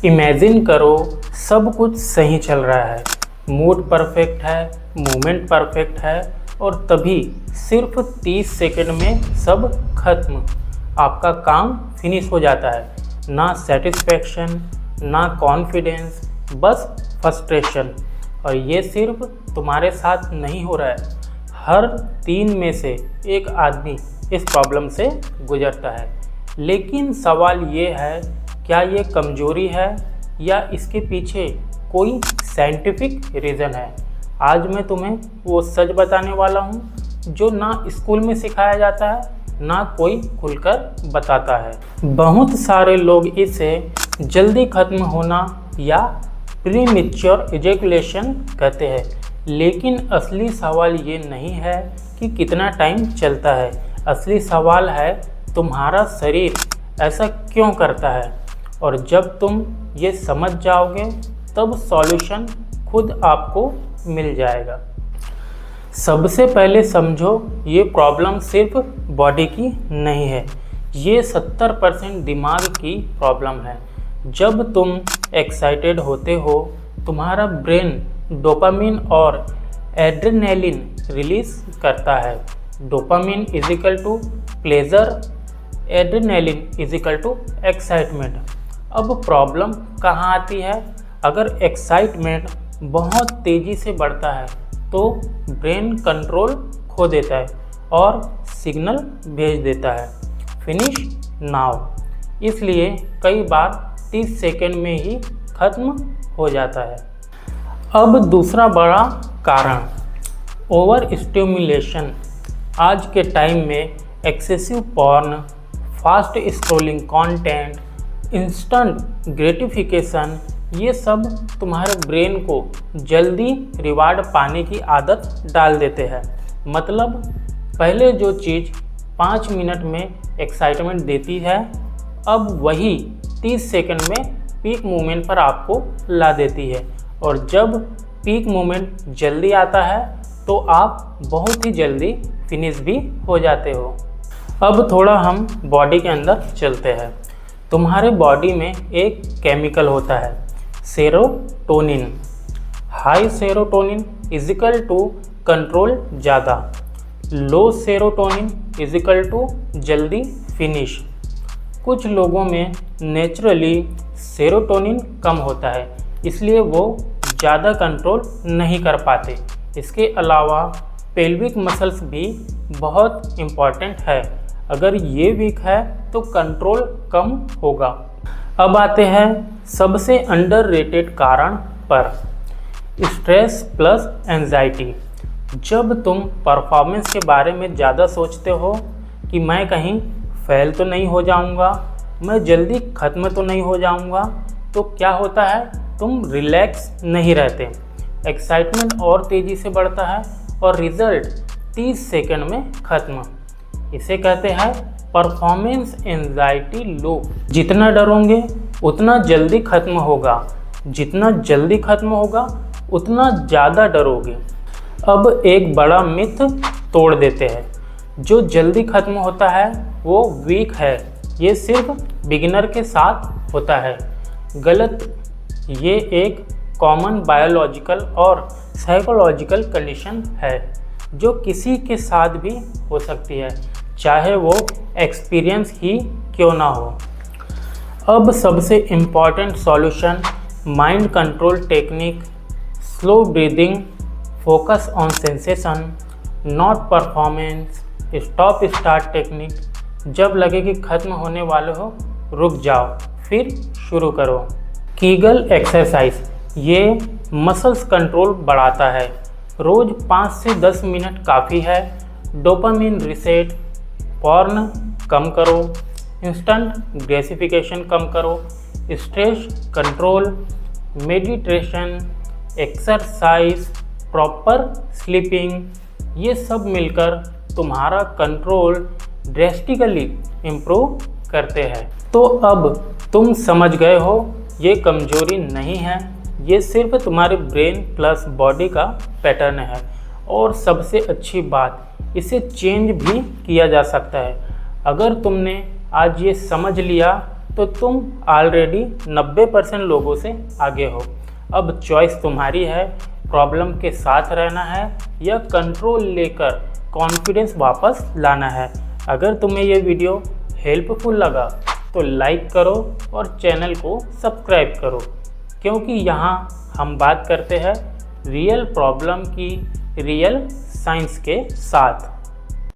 Imagine करो सब कुछ सही चल रहा है, मूड परफेक्ट है, मूवमेंट परफेक्ट है और तभी सिर्फ 30 सेकंड में सब खत्म। आपका काम फिनिश हो जाता है। ना सेटिस्फैक्शन, ना कॉन्फिडेंस, बस फ्रस्ट्रेशन। और ये सिर्फ तुम्हारे साथ नहीं हो रहा है, हर 3 में से एक आदमी इस प्रॉब्लम से गुजरता है। लेकिन सवाल ये है, क्या ये कमजोरी है या इसके पीछे कोई साइंटिफिक रीज़न है? आज मैं तुम्हें वो सच बताने वाला हूँ जो ना स्कूल में सिखाया जाता है, ना कोई खुलकर बताता है। बहुत सारे लोग इसे जल्दी खत्म होना या प्रीमेच्योर इजैकुलेशन कहते हैं, लेकिन असली सवाल ये नहीं है कि कितना टाइम चलता है। असली सवाल है तुम्हारा शरीर ऐसा क्यों करता है। और जब तुम ये समझ जाओगे तब सॉल्यूशन खुद आपको मिल जाएगा। सबसे पहले समझो, ये प्रॉब्लम सिर्फ बॉडी की नहीं है, ये 70% दिमाग की प्रॉब्लम है। जब तुम एक्साइटेड होते हो तुम्हारा ब्रेन डोपामिन और एड्रेनालिन रिलीज करता है। Dopamine is equal to pleasure, adrenaline is equal to excitement. अब प्रॉब्लम कहाँ आती है? अगर एक्साइटमेंट बहुत तेज़ी से बढ़ता है तो ब्रेन कंट्रोल खो देता है और सिग्नल भेज देता है, फिनिश नाउ। इसलिए कई बार 30 सेकंड में ही खत्म हो जाता है। अब दूसरा बड़ा कारण ओवर स्टिमुलेशन। आज के टाइम में excessive porn, fast scrolling content, instant gratification, ये सब तुम्हारे ब्रेन को जल्दी रिवार्ड पाने की आदत डाल देते हैं। मतलब पहले जो चीज़ 5 मिनट में एक्साइटमेंट देती है, अब वही 30 सेकंड में पीक मोमेंट पर आपको ला देती है। और जब पीक मोमेंट जल्दी आता है तो आप बहुत ही जल्दी फिनिश भी हो जाते हो। अब थोड़ा हम बॉडी के अंदर चलते हैं। तुम्हारे बॉडी में एक केमिकल होता है serotonin. High serotonin is equal to control ज़्यादा, लो सेरोटोनिन इजिकल टू जल्दी फिनिश। कुछ लोगों में नेचुरली सेरोटोनिन कम होता है, इसलिए वो ज़्यादा कंट्रोल नहीं कर पाते। इसके अलावा पेल्विक मसल्स भी बहुत इम्पॉर्टेंट है। अगर ये वीक है तो कंट्रोल कम होगा। अब आते हैं सबसे अंडररेटेड कारण पर, स्ट्रेस प्लस एंजाइटी। जब तुम परफॉर्मेंस के बारे में ज़्यादा सोचते हो कि मैं कहीं फेल तो नहीं हो जाऊंगा, मैं जल्दी ख़त्म तो नहीं हो जाऊंगा, तो क्या होता है, तुम रिलैक्स नहीं रहते। एक्साइटमेंट और तेज़ी से बढ़ता है और रिज़ल्ट 30 सेकंड में ख़त्म। इसे कहते हैं परफॉर्मेंस एंजाइटी लूप। जितना डरोगे उतना जल्दी खत्म होगा, जितना जल्दी खत्म होगा उतना ज़्यादा डरोगे। अब एक बड़ा मिथ तोड़ देते हैं, जो जल्दी खत्म होता है वो वीक है, ये सिर्फ बिगिनर के साथ होता है। गलत। ये एक कॉमन बायोलॉजिकल और साइकोलॉजिकल कंडीशन है जो किसी के साथ भी हो सकती है, चाहे वो एक्सपीरियंस ही क्यों ना हो। अब सबसे important solution, mind control technique, slow breathing, focus on sensation, not performance, stop start technique. जब लगे कि ख़त्म होने वाले हो, रुक जाओ, फिर शुरू करो। कीगल एक्सरसाइज, ये मसल्स कंट्रोल बढ़ाता है। रोज़ 5 से 10 मिनट काफ़ी है। डोपामिन रिसेट, पॉर्न कम करो, इंस्टेंट ग्रेटिफिकेशन कम करो, stress control, meditation, exercise, proper sleeping, ये सब मिलकर तुम्हारा कंट्रोल ड्रेस्टिकली इम्प्रूव करते हैं। तो अब तुम समझ गए हो, ये कमजोरी नहीं है, ये सिर्फ तुम्हारे ब्रेन प्लस बॉडी का पैटर्न है। और सबसे अच्छी बात, इसे चेंज भी किया जा सकता है। अगर तुमने आज ये समझ लिया तो तुम ऑलरेडी 90% लोगों से आगे हो। अब चॉइस तुम्हारी है, प्रॉब्लम के साथ रहना है या कंट्रोल लेकर कॉन्फिडेंस वापस लाना है। अगर तुम्हें ये वीडियो हेल्पफुल लगा तो लाइक करो और चैनल को सब्सक्राइब करो, क्योंकि यहाँ हम बात करते हैं रियल प्रॉब्लम की रियल साइंस के साथ।